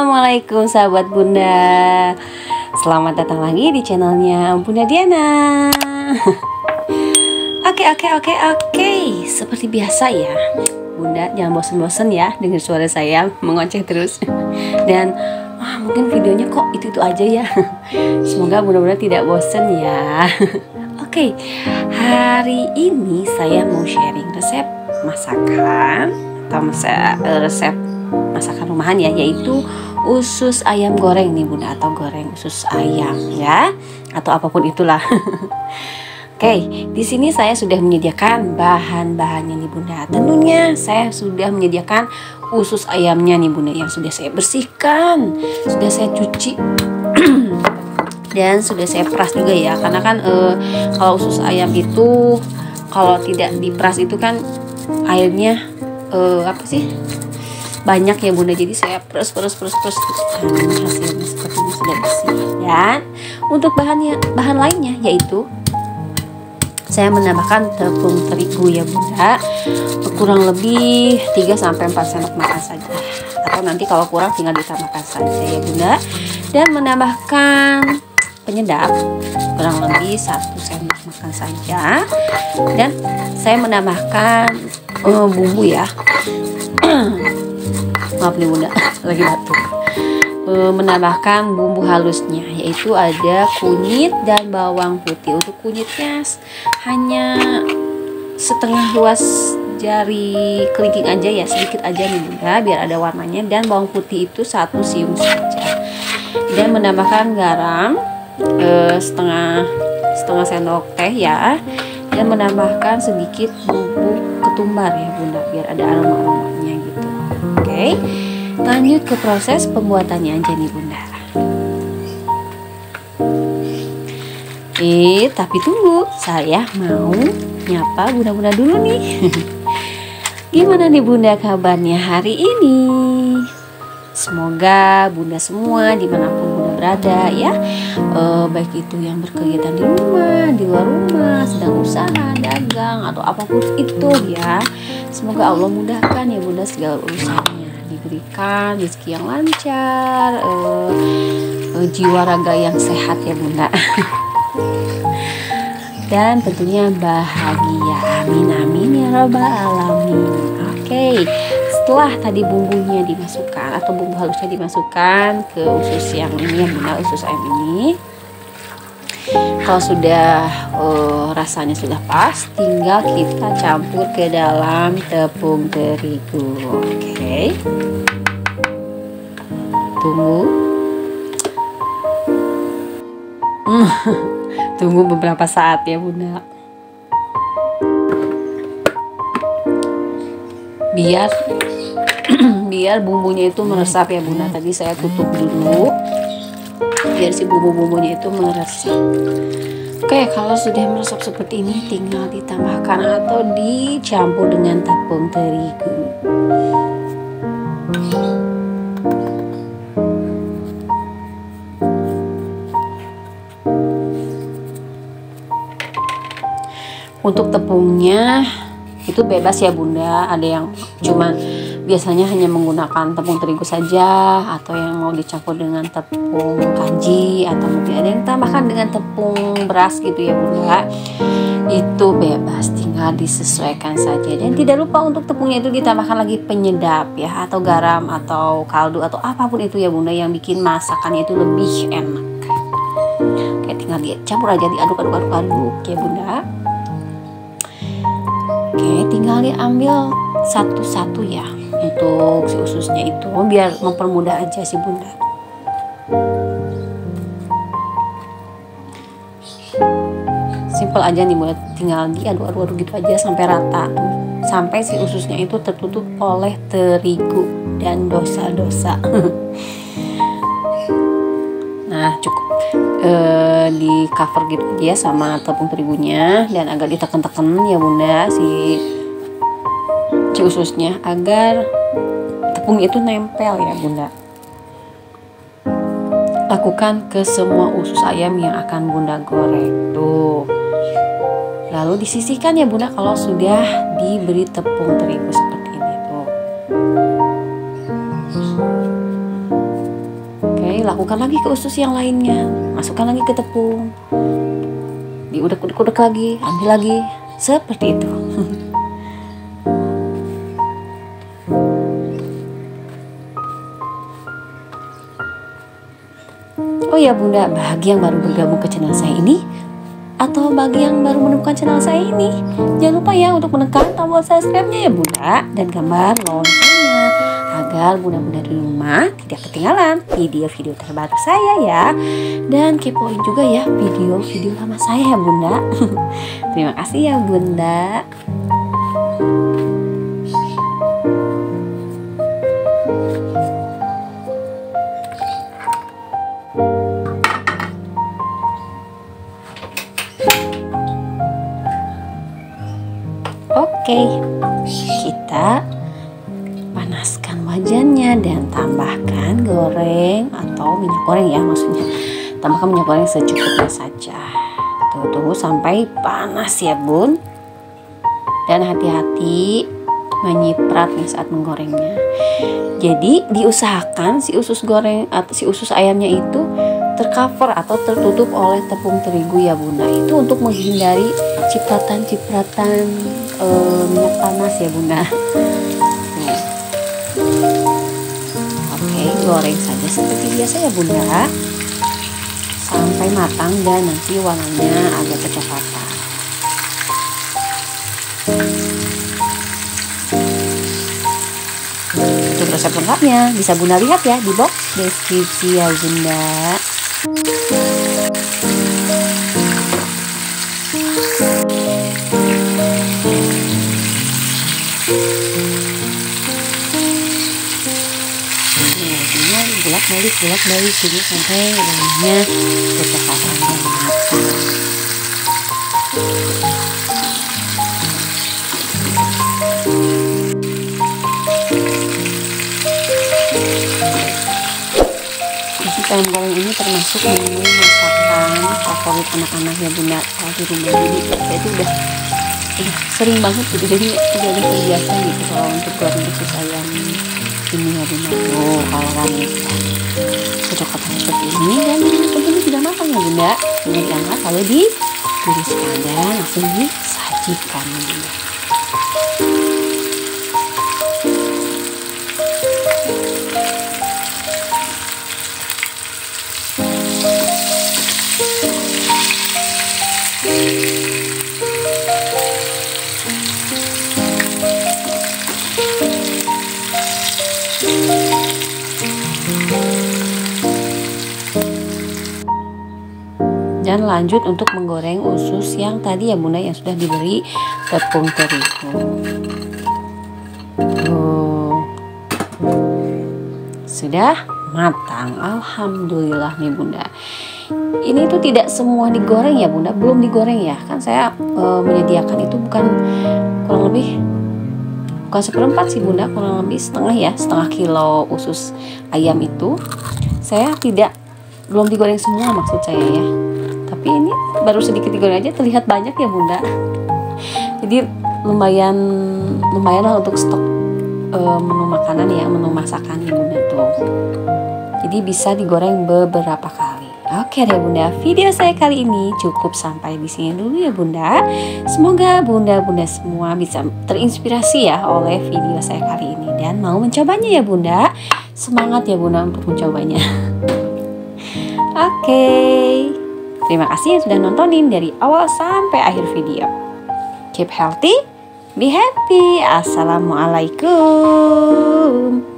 Assalamualaikum sahabat Bunda. Selamat datang lagi di channelnya Bunda Diana. Oke. Seperti biasa ya Bunda, jangan bosen-bosen ya dengar suara saya mengoceh terus. Dan mungkin videonya kok itu aja ya. Semoga benar-benar tidak bosen ya. Oke, hari ini saya mau sharing resep masakan atau resep masakan rumahan ya, yaitu usus ayam goreng nih Bunda, atau goreng usus ayam ya, atau apapun itulah. Oke, di sini saya sudah menyediakan bahan-bahannya nih Bunda. Tentunya saya sudah menyediakan usus ayamnya nih Bunda, yang sudah saya bersihkan, sudah saya cuci dan sudah saya peras juga ya. Karena kan kalau usus ayam itu kalau tidak diperas itu kan airnya banyak ya Bunda, jadi saya peras. Nah, ini hasilnya seperti ini, sudah bersih. Dan untuk bahan lainnya yaitu saya menambahkan tepung terigu ya Bunda, kurang lebih 3-4 sendok makan saja, atau nanti kalau kurang tinggal ditambahkan saja ya Bunda. Dan menambahkan penyedap kurang lebih 1 sendok makan saja. Dan saya menambahkan bumbu ya. Maaf nih Bunda, lagi batuk. Menambahkan bumbu halusnya, yaitu ada kunyit dan bawang putih. Untuk kunyitnya hanya setengah luas jari kelingking aja ya, sedikit aja nih Bunda, biar ada warnanya. Dan bawang putih itu 1 siung saja. Dan menambahkan garam setengah sendok teh ya. Dan menambahkan sedikit bubuk ketumbar ya Bunda, biar ada aroma-aromanya gitu. Oke, lanjut ke proses pembuatannya aja nih Bunda. Tapi tunggu, saya mau nyapa Bunda-bunda dulu nih. Gimana nih Bunda kabarnya hari ini? Semoga Bunda semua dimanapun Bunda berada ya, baik itu yang berkegiatan di rumah, di luar rumah, sedang usaha, dagang, atau apapun itu ya, semoga Allah mudahkan ya Bunda segala urusannya, diberikan rezeki yang lancar, jiwa raga yang sehat ya Bunda. Dan tentunya bahagia, amin ya rabbal alamin. Oke, setelah tadi bumbunya dimasukkan atau bumbu halusnya dimasukkan ke usus yang ini ya Bunda, usus ayam ini, kalau sudah rasanya sudah pas, tinggal kita campur ke dalam tepung terigu. Oke, tunggu tunggu beberapa saat ya Bunda, biar bumbunya itu meresap ya Bunda. Tadi saya tutup dulu biar si bumbu-bumbunya itu meresap. Oke, kalau sudah meresap seperti ini, tinggal ditambahkan atau dicampur dengan tepung terigu. Untuk tepungnya itu bebas ya Bunda, ada yang cuman biasanya hanya menggunakan tepung terigu saja, atau yang mau dicampur dengan tepung kanji, atau mungkin ada yang tambahkan dengan tepung beras gitu ya Bunda. Itu bebas, tinggal disesuaikan saja. Dan tidak lupa untuk tepungnya itu ditambahkan lagi penyedap ya, atau garam, atau kaldu, atau apapun itu ya Bunda, yang bikin masakannya itu lebih enak. Oke, tinggal dicampur aja, diaduk ya Bunda. Oke, tinggal diambil satu-satu ya untuk si ususnya itu, biar mempermudah aja si Bunda. Simple aja nih Bunda, tinggal diaduk gitu aja sampai rata, sampai si ususnya itu tertutup oleh terigu dan dosa-dosa. Nah, cukup di cover gitu aja sama tepung terigunya, dan agak ditekan-tekan ya Bunda si ususnya, agar tepung itu nempel ya Bunda. Lakukan ke semua usus ayam yang akan Bunda goreng tuh. Lalu disisihkan ya Bunda kalau sudah diberi tepung terigu seperti ini tuh. Oke, lakukan lagi ke usus yang lainnya. Masukkan lagi ke tepung. Diudek-udek lagi, ambil lagi. Seperti itu. Oh ya Bunda, bagi yang baru bergabung ke channel saya ini, atau bagi yang baru menemukan channel saya ini, jangan lupa ya untuk menekan tombol subscribe-nya ya Bunda, dan gambar loncengnya, agar Bunda-Bunda di rumah tidak ketinggalan video-video terbaru saya ya. Dan kepoin juga ya video-video lama saya ya Bunda. Terima kasih ya Bunda. Oke, kita panaskan wajannya dan tambahkan goreng atau minyak goreng ya, maksudnya tambahkan minyak goreng secukupnya saja. Tunggu sampai panas ya Bun, dan hati-hati menyiprat nih saat menggorengnya. Jadi diusahakan si usus goreng atau si usus ayamnya itu tercover atau tertutup oleh tepung terigu ya Bunda. Itu untuk menghindari cipratan-cipratan minyak panas ya Bunda. Oke, goreng saja seperti biasa ya Bunda, sampai matang dan nanti warnanya agak kecoklatan. Untuk resep lengkapnya bisa Bunda lihat ya di box deskripsi ya Bunda. Bolak-balik jadi sampai warnanya kecoklatan dan matang. Nasi ayam goreng ini termasuk menu masakan favorit anak-anak ya Bunda kalau di rumah. Jadi saya itu udah sering banget gitu, jadi udah terbiasa gitu kalau untuk goreng usus ayam ini ya Bunda. Tuh kalau kami kecoklatan seperti ini dan tentunya sudah matang ya Bunda. Ini diangkat lalu ditiriskan dan langsung disajikan ya Bunda. Dan lanjut untuk menggoreng usus yang tadi ya Bunda, yang sudah diberi tepung terigu. Sudah matang, alhamdulillah nih Bunda. Ini tuh tidak semua digoreng ya Bunda, belum digoreng ya. Kan saya menyediakan itu kurang lebih bukan seperempat sih Bunda, kurang lebih setengah ya, setengah kilo usus ayam itu. Saya belum digoreng semua maksud saya ya. Tapi ini baru sedikit digoreng aja terlihat banyak ya Bunda. Jadi lumayan lah untuk stok menu makanan ya, menu masakan ya Bunda tuh. Jadi bisa digoreng beberapa kali. Oke deh Bunda, video saya kali ini cukup sampai di sini dulu ya Bunda. Semoga Bunda-Bunda semua bisa terinspirasi ya oleh video saya kali ini dan mau mencobanya ya Bunda. Semangat ya Bunda untuk mencobanya. Oke. Terima kasih yang sudah nontonin dari awal sampai akhir video. Keep healthy, be happy. Assalamualaikum.